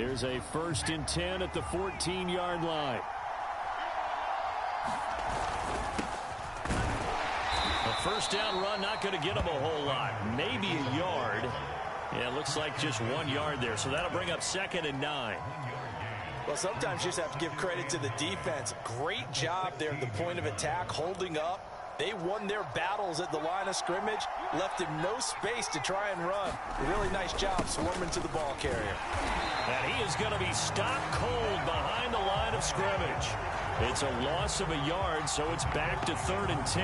Here's a 1st and 10 at the 14-yard line. A first down run, not going to get him a whole lot. Maybe a yard. Yeah, it looks like just 1 yard there. So that'll bring up 2nd and 9. Well, sometimes you just have to give credit to the defense. Great job there at the point of attack, holding up. They won their battles at the line of scrimmage, left him no space to try and run. Really nice job swarming to the ball carrier. And he is going to be stopped cold behind the line of scrimmage. It's a loss of a yard, so it's back to 3rd and 10.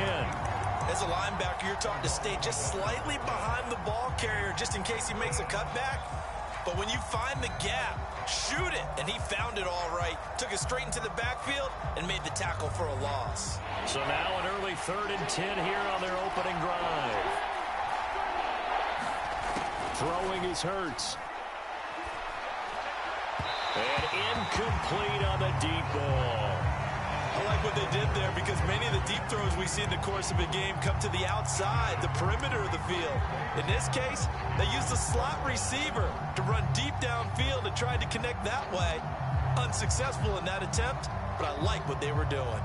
As a linebacker, you're taught to stay just slightly behind the ball carrier just in case he makes a cutback. But when you find the gap, shoot it. And he found it all right. Took it straight into the backfield and made the tackle for a loss. So now an early 3rd and 10 here on their opening drive. Throwing is Hurts. And incomplete on the deep ball. I like what they did there because many of the deep throws we see in the course of a game come to the outside, the perimeter of the field. In this case, they used the slot receiver to run deep downfield and tried to connect that way. Unsuccessful in that attempt, but I like what they were doing.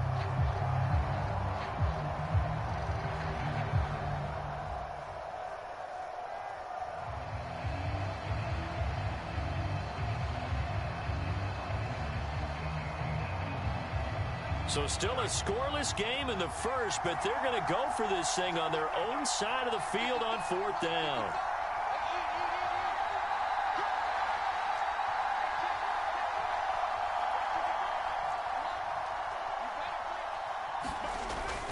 So still a scoreless game in the first, but they're going to go for this thing on their own side of the field on 4th down.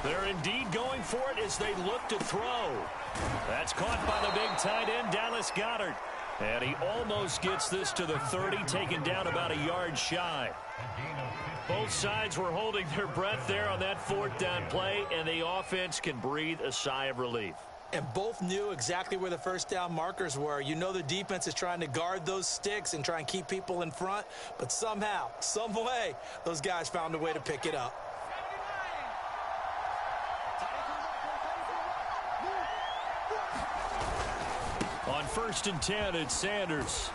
They're indeed going for it as they look to throw. That's caught by the big tight end, Dallas Goedert. And he almost gets this to the 30, taken down about a yard shy. Both sides were holding their breath there on that 4th down play, and the offense can breathe a sigh of relief. And both knew exactly where the first down markers were. You know the defense is trying to guard those sticks and try and keep people in front, but somehow, some way, those guys found a way to pick it up. On 1st and 10, it's Sanders.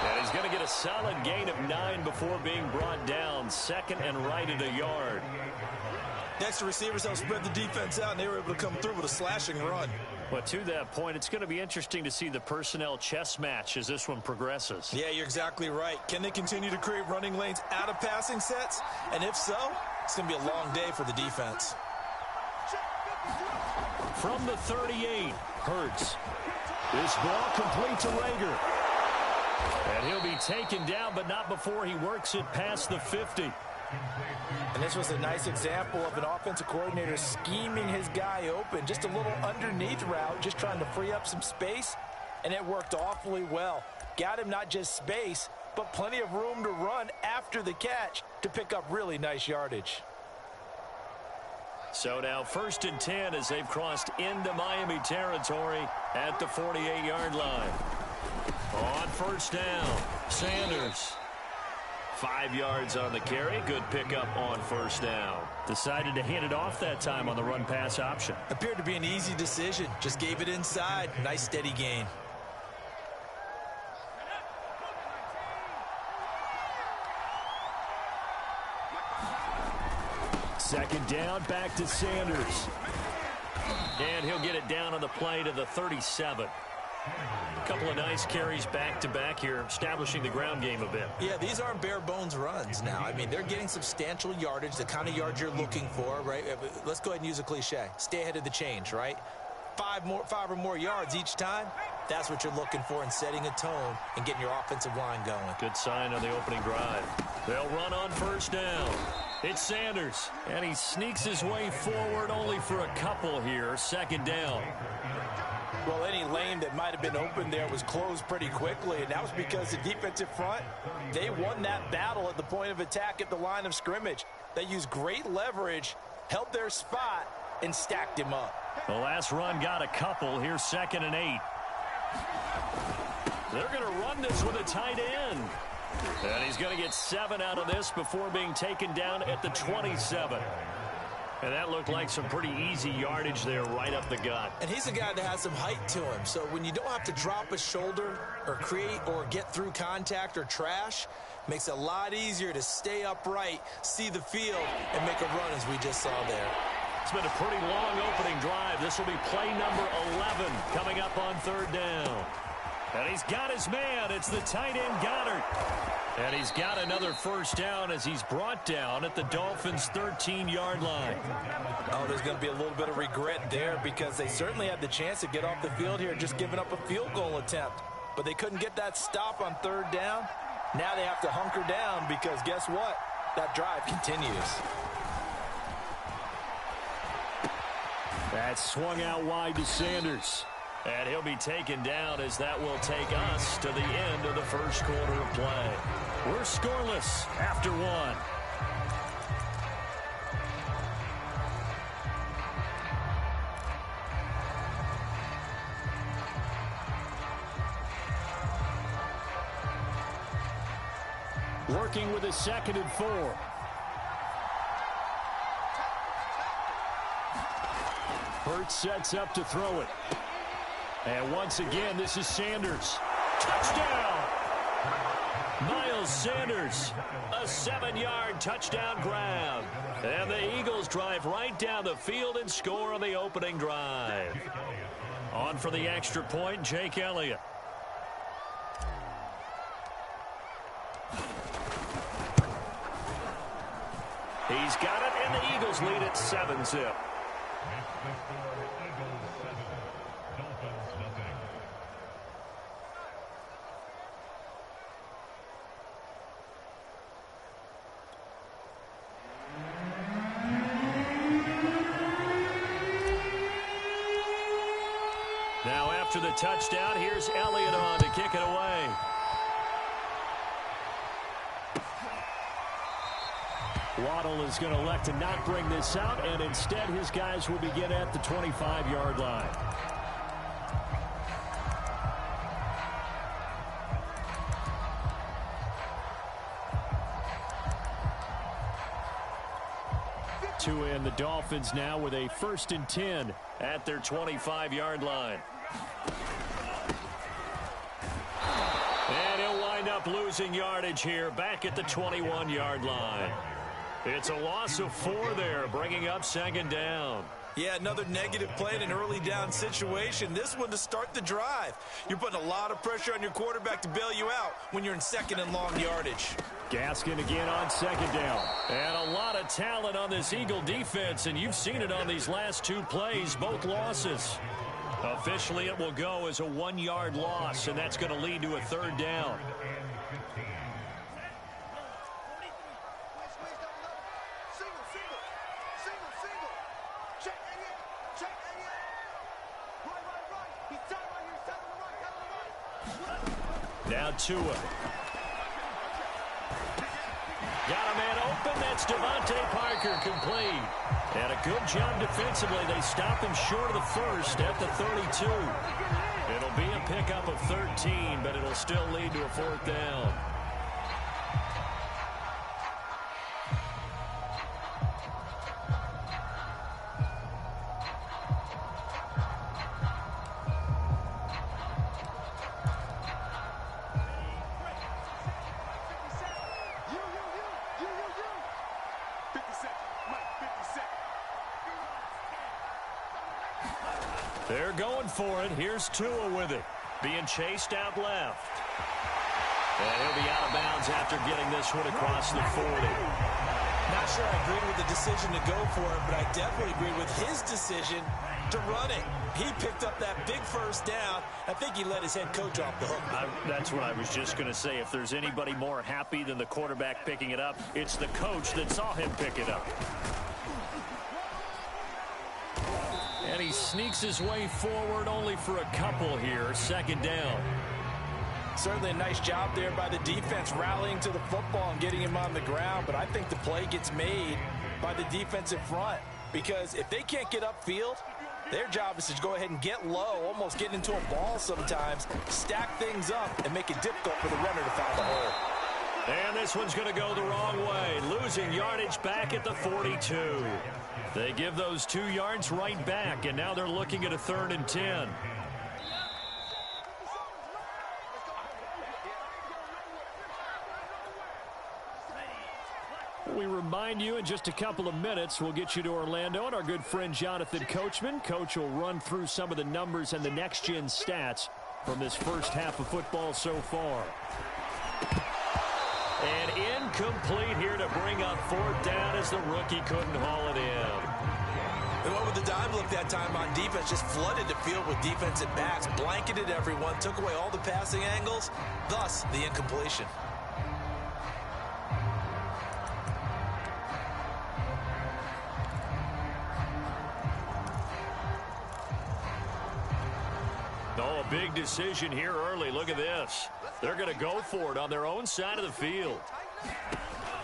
And he's going to get a solid gain of 9 before being brought down. 2nd and right at a yard. Next, the receivers helped spread the defense out, and they were able to come through with a slashing run. But to that point, it's going to be interesting to see the personnel chess match as this one progresses. Yeah, you're exactly right. Can they continue to create running lanes out of passing sets? And if so, it's going to be a long day for the defense. From the 38, Hurts. This ball complete to Rager. And he'll be taken down, but not before he works it past the 50. And this was a nice example of an offensive coordinator scheming his guy open. Just a little underneath route, just trying to free up some space, and it worked awfully well. Got him not just space, but plenty of room to run after the catch to pick up really nice yardage. So now 1st and 10 as they've crossed into Miami territory at the 48-yard line. On 1st down, Sanders. 5 yards on the carry. Good pickup on 1st down. Decided to hand it off that time on the run-pass option. Appeared to be an easy decision. Just gave it inside. Nice steady gain. Second down, back to Sanders. And he'll get it down on the play to the 37. A couple of nice carries back-to-back here, establishing the ground game a bit. Yeah, these aren't bare-bones runs now. I mean, they're getting substantial yardage, the kind of yards you're looking for, right? Let's go ahead and use a cliche. Stay ahead of the change, right? 5 or more yards each time. That's what you're looking for in setting a tone and getting your offensive line going. Good sign on the opening drive. They'll run on 1st down. It's Sanders, and he sneaks his way forward only for a couple here. 2nd down. Well, any lane that might have been open there was closed pretty quickly, and that was because the defensive front, they won that battle at the point of attack at the line of scrimmage. They used great leverage, held their spot, and stacked him up. The last run got a couple. Here's 2nd and 8. They're going to run this with a tight end. And he's going to get 7 out of this before being taken down at the 27. And that looked like some pretty easy yardage there right up the gut. And he's a guy that has some height to him. So when you don't have to drop a shoulder or create or get through contact or trash, makes it a lot easier to stay upright, see the field, and make a run as we just saw there. It's been a pretty long opening drive. This will be play number 11 coming up on third down. And he's got his man. It's the tight end Goddard. And he's got another first down as he's brought down at the Dolphins' 13-yard line. Oh, there's going to be a little bit of regret there because they certainly had the chance to get off the field here, just giving up a field goal attempt. But they couldn't get that stop on third down. Now they have to hunker down because guess what? That drive continues. That's swung out wide to Sanders. And he'll be taken down as that will take us to the end of the first quarter of play. We're scoreless after one. Working with a 2nd and 4. Hurts sets up to throw it. And once again, this is Sanders. Touchdown! Miles Sanders, a 7-yard touchdown grab. And the Eagles drive right down the field and score on the opening drive. On for the extra point, Jake Elliott. He's got it, and the Eagles lead at 7-zip. Now after the touchdown, here's Elliott on to kick it away. Waddle is going to elect to not bring this out, and instead his guys will begin at the 25-yard line. To end the Dolphins now with a 1st and 10 at their 25-yard line. And he'll wind up losing yardage here back at the 21-yard line. It's a loss of 4 there, bringing up 2nd down. Yeah, another negative play in an early down situation. This one to start the drive. You're putting a lot of pressure on your quarterback to bail you out when you're in 2nd and long yardage. Gaskin again on 2nd down. And a lot of talent on this Eagle defense, and you've seen it on these last 2 plays, both losses. Officially, it will go as a 1-yard loss, and that's going to lead to a 3rd down. Now Tua. Got a man open. That's Devontae Parker complete. And a good job defensively. They stop him short of the 1st at the 32. It'll be a pickup of 13, but it'll still lead to a 4th down. They're going for it. Here's Tua with it. Being chased out left. And he'll be out of bounds after getting this one across the 40. Not sure I agree with the decision to go for it, but I definitely agree with his decision to run it. He picked up that big 1st down. I think he let his head coach off the hook. That's what I was just going to say. If there's anybody more happy than the quarterback picking it up, it's the coach that saw him pick it up. And he sneaks his way forward only for a couple here. 2nd down. Certainly a nice job there by the defense rallying to the football and getting him on the ground. But I think the play gets made by the defensive front. Because if they can't get upfield, their job is to go ahead and get low, almost get into a ball sometimes, stack things up, and make it difficult for the runner to find the hole. And this one's going to go the wrong way, losing yardage back at the 42. They give those 2 yards right back, and now they're looking at a 3rd and 10. We remind you in just a couple of minutes, we'll get you to Orlando, and our good friend Jonathan Coachman. Coach will run through some of the numbers and the next-gen stats from this first half of football so far. And incomplete here to bring up 4th down as the rookie couldn't haul it in. They went with the dime look that time on defense, just flooded the field with defensive backs, blanketed everyone, took away all the passing angles, thus the incompletion. Oh, a big decision here early. Look at this. They're going to go for it on their own side of the field.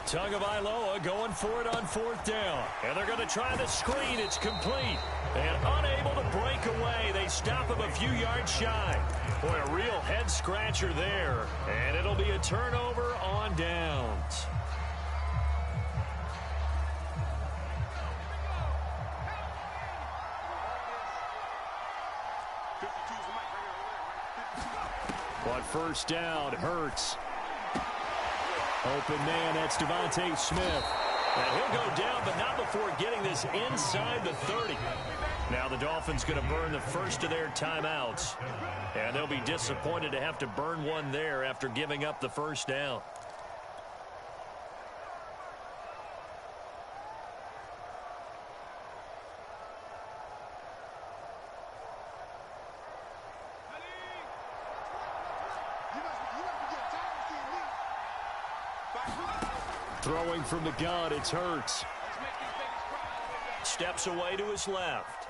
Tagovailoa going for it on 4th down. And they're going to try the screen. It's complete. And unable to break away. They stop him a few yards shy. Boy, a real head-scratcher there. And it'll be a turnover on downs. On 1st down, Hurts. Open man, that's Devontae Smith. And he'll go down, but not before getting this inside the 30. Now the Dolphins going to burn the first of their timeouts. And they'll be disappointed to have to burn one there after giving up the 1st down. Throwing from the gun, it's Hurts. Steps away to his left.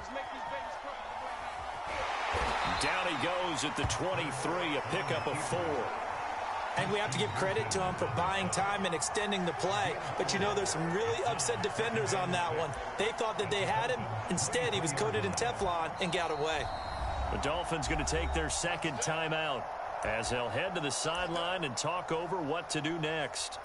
Down he goes at the 23, a pickup of 4. And we have to give credit to him for buying time and extending the play. But you know, there's some really upset defenders on that one. They thought that they had him. Instead, he was coated in Teflon and got away. The Dolphins going to take their 2nd timeout as they'll head to the sideline and talk over what to do next.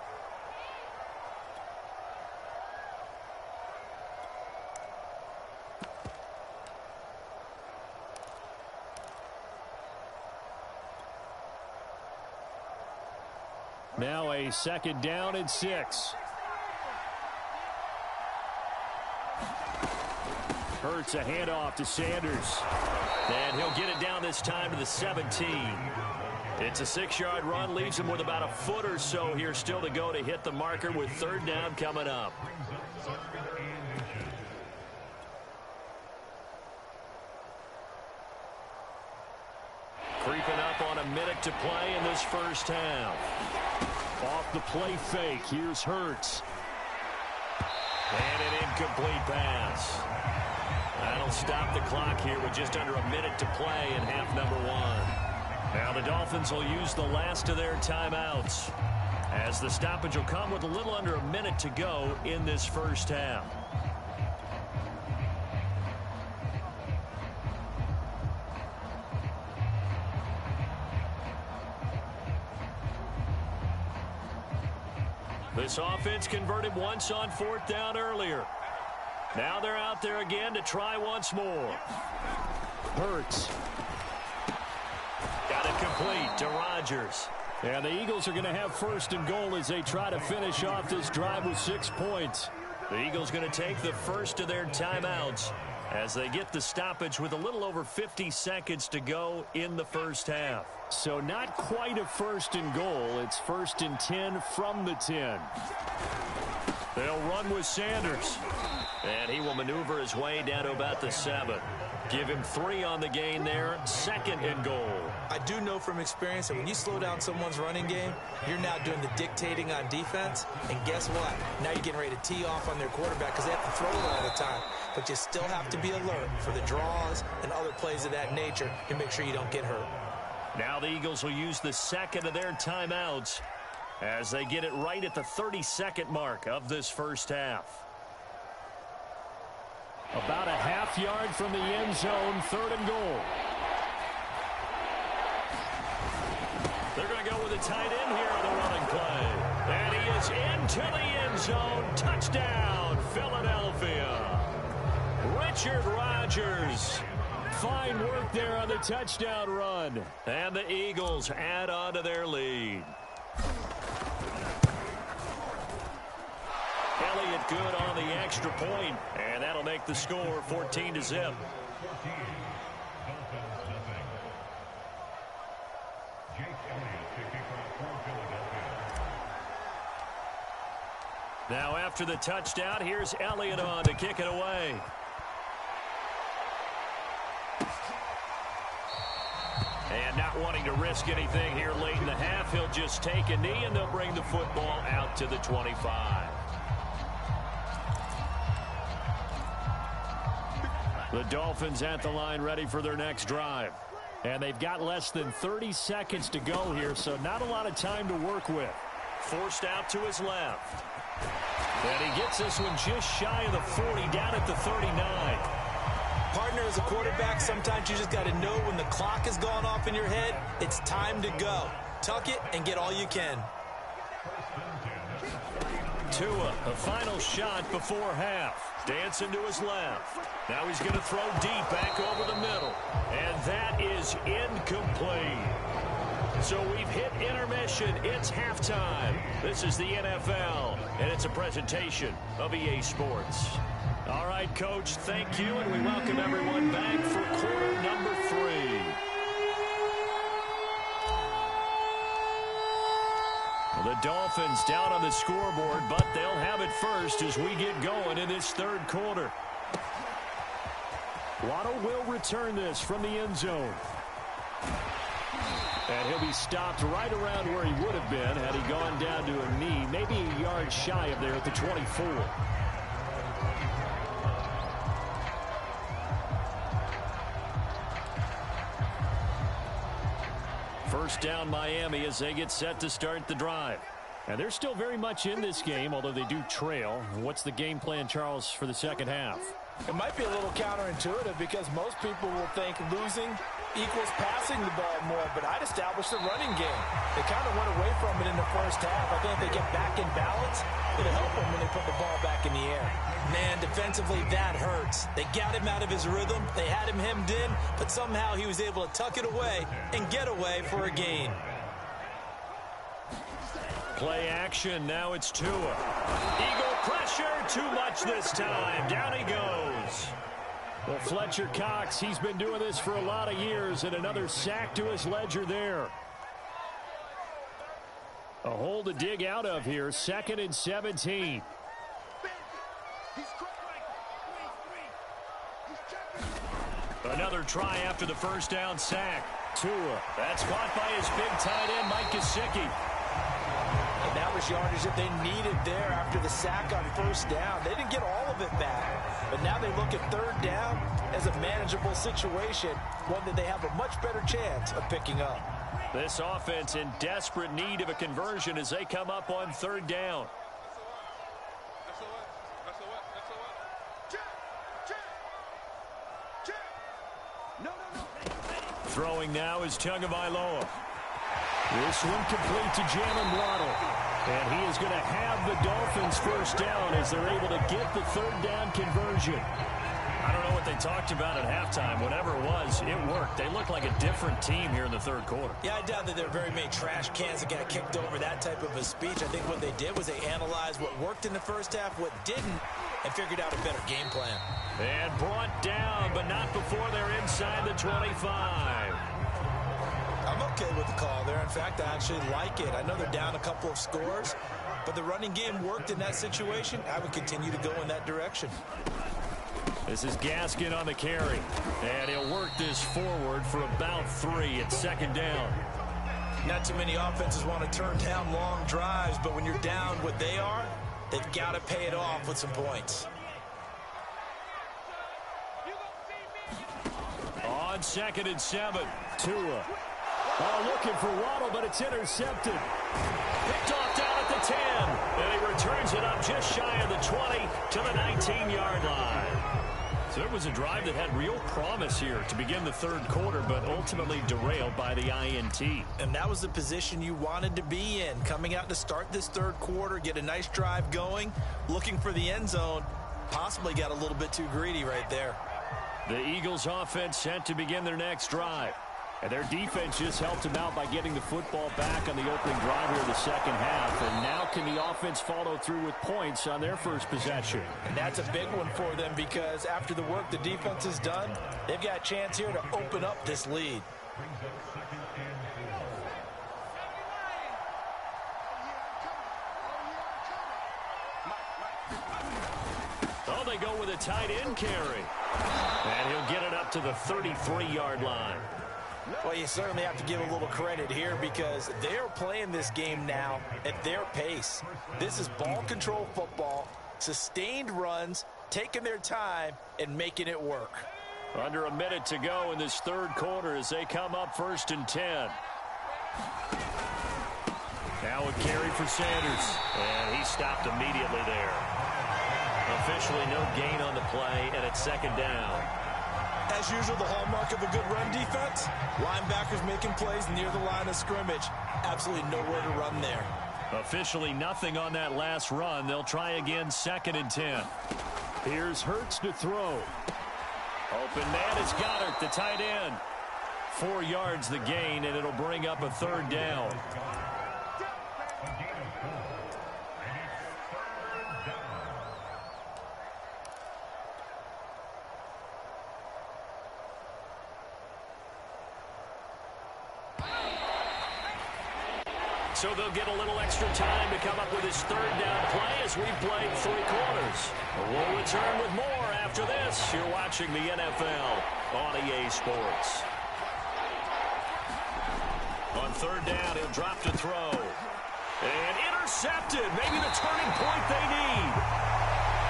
Now a 2nd down and 6. Hurts a handoff to Sanders. And he'll get it down this time to the 17. It's a 6-yard run, leaves him with about a foot or so here still to go to hit the marker with 3rd down coming up. Creeping up on a minute to play in this first half. Off the play fake, here's Hurts. And an incomplete pass. That'll stop the clock here with just under a minute to play in half number 1. Now the Dolphins will use the last of their timeouts, as the stoppage will come with a little under a minute to go in this first half. This offense converted once on 4th down earlier. Now they're out there again to try once more. Hurts. Got it complete to Rodgers. And the Eagles are going to have 1st and goal as they try to finish off this drive with 6 points. The Eagles going to take the first of their timeouts as they get the stoppage with a little over 50 seconds to go in the first half. So not quite a 1st and goal. It's 1st and 10 from the 10. They'll run with Sanders. And he will maneuver his way down to about the 7. Give him 3 on the gain there. 2nd and goal. I do know from experience that when you slow down someone's running game, you're now doing the dictating on defense. And guess what? Now you're getting ready to tee off on their quarterback because they have to throw it all the time. But you still have to be alert for the draws and other plays of that nature to make sure you don't get hurt. Now the Eagles will use the 2nd of their timeouts as they get it right at the 32nd mark of this first half. About a half yard from the end zone, 3rd and goal. They're going to go with a tight end here on the running play. And he is into the end zone. Touchdown, Philadelphia. Richard Rodgers. Fine work there on the touchdown run. And the Eagles add on to their lead. Elliott good on the extra point, and that'll make the score 14-0. Now after the touchdown, here's Elliott on to kick it away. And not wanting to risk anything here late in the half, he'll just take a knee, and they'll bring the football out to the 25. The Dolphins at the line ready for their next drive. And they've got less than 30 seconds to go here, so not a lot of time to work with. Forced out to his left. And he gets this one just shy of the 40, down at the 39. Partner, as a quarterback, sometimes you just got to know when the clock has gone off in your head, it's time to go. Tuck it and get all you can. Tua, a final shot before half. Dancing to his left. Now he's going to throw deep back over the middle. And that is incomplete. So we've hit intermission. It's halftime. This is the NFL, and it's a presentation of EA Sports. All right, Coach, thank you, and we welcome everyone back for quarter number 3. The Dolphins down on the scoreboard, but they'll have it first as we get going in this third quarter. Waddle will return this from the end zone. And he'll be stopped right around where he would have been had he gone down to a knee, maybe a yard shy of there at the 24. First down Miami as they get set to start the drive. And they're still very much in this game, although they do trail. What's the game plan, Charles, for the second half? It might be a little counterintuitive because most people will think losing equals passing the ball more, but I'd establish the running game. They kind of went away from it in the first half. I think if they get back in balance, it'll help them when they put the ball back in the air. Man, defensively, that hurts. They got him out of his rhythm. They had him hemmed in, but somehow he was able to tuck it away and get away for a gain. Play action. Now it's Tua. Eagle pressure. Too much this time. Down he goes. Well, Fletcher Cox, he's been doing this for a lot of years, and another sack to his ledger there. A hole to dig out of here. 2nd and 17. Another try after the first down sack. Tua. That's caught by his big tight end, Mike Gesicki. And that was yardage that they needed there after the sack on first down. They didn't get all of it back. But now they look at third down as a manageable situation, one that they have a much better chance of picking up. This offense in desperate need of a conversion as they come up on third down. Throwing now is Tagovailoa. This one complete to Jalen Waddle. And he is going to have the Dolphins first down as they're able to get the third down conversion. I don't know what they talked about at halftime. Whatever it was, it worked. They look like a different team here in the third quarter. Yeah, I doubt that there are very many trash cans that got kicked over that type of a speech. I think what they did was they analyzed what worked in the first half, what didn't, and figured out a better game plan. And brought down, but not before they're inside the 25. I'm okay with the call there. In fact, I actually like it. I know they're down a couple of scores, but the running game worked in that situation. I would continue to go in that direction. This is Gaskin on the carry. And he'll work this forward for about 3 at second down. Not too many offenses want to turn down long drives, but when you're down what they are, they've got to pay it off with some points. On 2nd and 7, Tua. Looking for Waddle, but it's intercepted. Picked off down at the 10. And he returns it up just shy of the 20 to the 19-yard line. So So it was a drive that had real promise here to begin the third quarter, but ultimately derailed by the INT. And that was the position you wanted to be in. Coming out to start this third quarter, get a nice drive going, looking for the end zone. Possibly got a little bit too greedy right there. The Eagles offense set to begin their next drive. And their defense just helped them out by getting the football back on the opening drive here in the second half. And now can the offense follow through with points on their first possession? And that's a big one for them because after the work the defense has done, they've got a chance here to open up this lead. Oh, they go with a tight end carry. And he'll get it up to the 33-yard line. Well, you certainly have to give a little credit here because they're playing this game now at their pace. This is ball control football, sustained runs, taking their time, and making it work. Under a minute to go in this third quarter as they come up 1st and 10. Now a carry for Sanders. And he stopped immediately there. Officially no gain on the play, and it's second down. As usual, the hallmark of a good run defense, linebackers making plays near the line of scrimmage. Absolutely nowhere to run there. Officially nothing on that last run. They'll try again 2nd and 10. Here's Hurts to throw. Open man is Goddard, the tight end. 4 yards the gain, and it'll bring up a third down. So they'll get a little extra time to come up with his third down play as we played 3 quarters. We'll return with more after this. You're watching the NFL on EA Sports. On third down, he'll drop to throw. And intercepted. Maybe the turning point they need.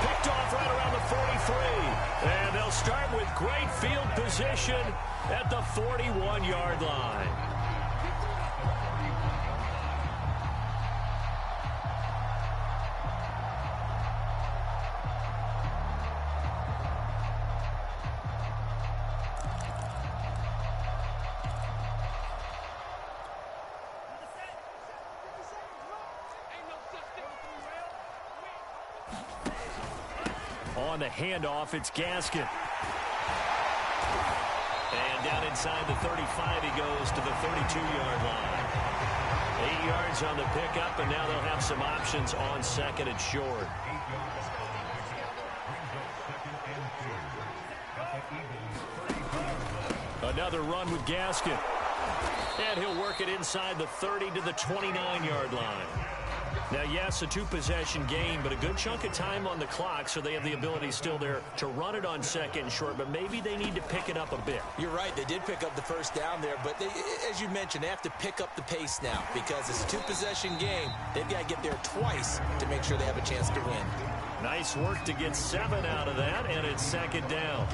Picked off right around the 43. And they'll start with great field position at the 41-yard line. On the handoff, it's Gaskin. And down inside the 35, he goes to the 32-yard line. 8 yards on the pickup, and now they'll have some options on 2nd and short. Another run with Gaskin. And he'll work it inside the 30 to the 29-yard line. Now, yes, a 2-possession game, but a good chunk of time on the clock, so they have the ability still there to run it on 2nd and short, but maybe they need to pick it up a bit. You're right. They did pick up the first down there, but as you mentioned, they have to pick up the pace now because it's a 2-possession game. They've got to get there twice to make sure they have a chance to win. Nice work to get 7 out of that, and it's 2nd down.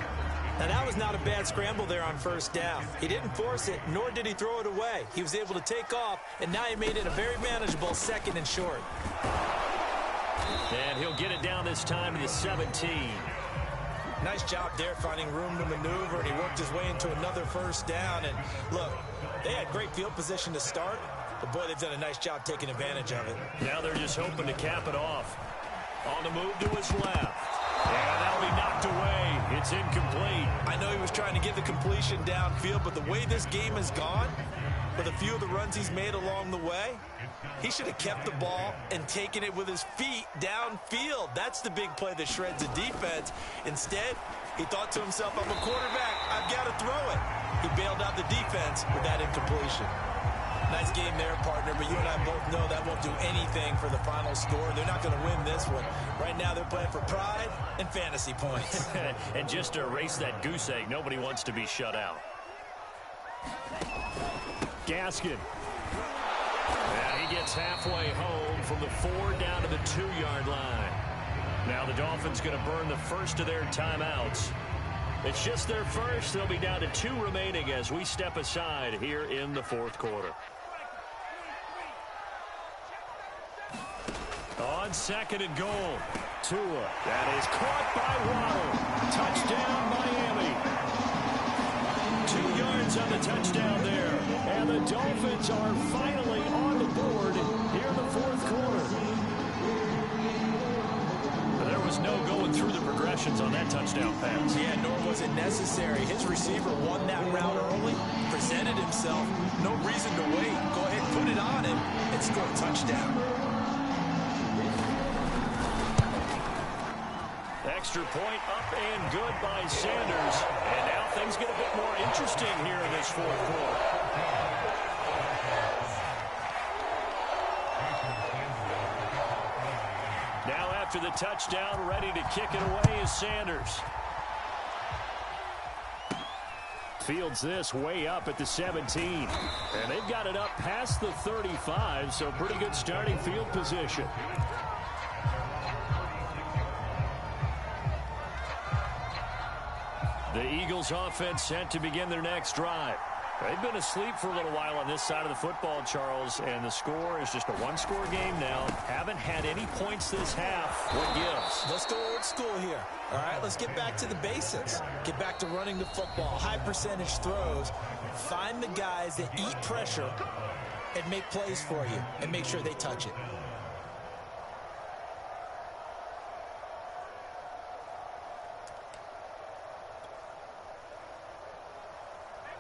Now, that was not a bad scramble there on first down. He didn't force it, nor did he throw it away. He was able to take off, and now he made it a very manageable 2nd and short. And he'll get it down this time to the 17. Nice job there finding room to maneuver, and he worked his way into another first down. And look, they had great field position to start, but boy, they've done a nice job taking advantage of it. Now they're just hoping to cap it off. On the move to his left. And that'll be knocked away. It's incomplete. I know he was trying to get the completion downfield, but the way this game has gone, with a few of the runs he's made along the way, he should have kept the ball and taken it with his feet downfield. That's the big play that shreds the defense. Instead, he thought to himself, I'm a quarterback, I've got to throw it. He bailed out the defense with that incompletion. Nice game there, partner, but you and I both know that won't do anything for the final score. They're not going to win this one. Right now, they're playing for pride and fantasy points. And just to erase that goose egg, nobody wants to be shut out. Gaskin. And he gets halfway home from the 4 down to the 2-yard line. Now the Dolphins going to burn the first of their timeouts. It's just their first. They'll be down to 2 remaining as we step aside here in the 4th quarter. On second and goal. Tua. That is caught by Waddle. Touchdown, Miami. 2 yards on the touchdown there. And the Dolphins are finally on the board here in the fourth quarter. There was no going through the progressions on that touchdown pass. Yeah, nor was it necessary. His receiver won that route early, presented himself. No reason to wait. Go ahead, put it on him, and score a touchdown. Extra point up and good by Sanders. And now things get a bit more interesting here in this fourth quarter. Now after the touchdown, ready to kick it away is Sanders. Fields this way up at the 17. And they've got it up past the 35, so pretty good starting field position. The Eagles offense set to begin their next drive. They've been asleep for a little while on this side of the football, Charles, and the score is just a one-score game now. Haven't had any points this half. What gives? Let's go old school here. All right, let's get back to the basics. Get back to running the football, high percentage throws. Find the guys that eat pressure and make plays for you and make sure they touch it.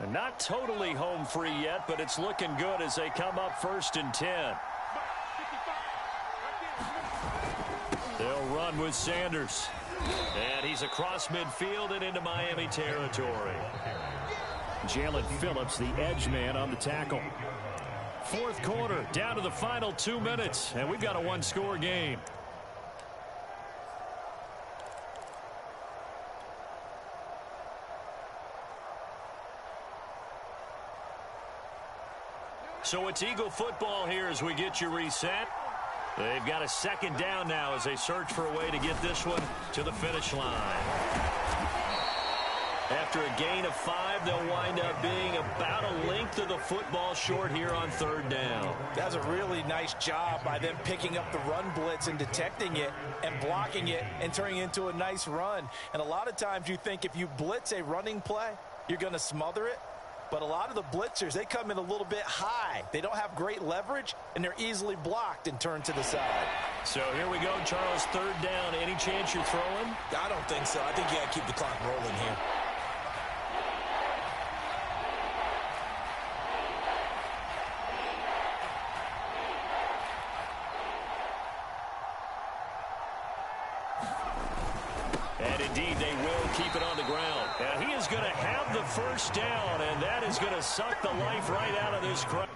And not totally home free yet, but it's looking good as they come up 1st and 10. They'll run with Sanders. And he's across midfield and into Miami territory. Jalen Phillips, the edge man on the tackle. Fourth quarter, down to the final 2 minutes, and we've got a one-score game. So it's Eagle football here as we get you reset. They've got a second down now as they search for a way to get this one to the finish line. After a gain of 5, they'll wind up being about a length of the football short here on 3rd down. That's a really nice job by them picking up the run blitz and detecting it and blocking it and turning it into a nice run. And a lot of times you think if you blitz a running play, you're going to smother it. But a lot of the blitzers, they come in a little bit high. They don't have great leverage, and they're easily blocked and turned to the side. So here we go, Charles, 3rd down. Any chance you're throwing? I don't think so. I think you got to keep the clock rolling here. And indeed, they will keep it on the ground. Now, he is going to have the 1st down, and that is going to suck the life right out of this crowd.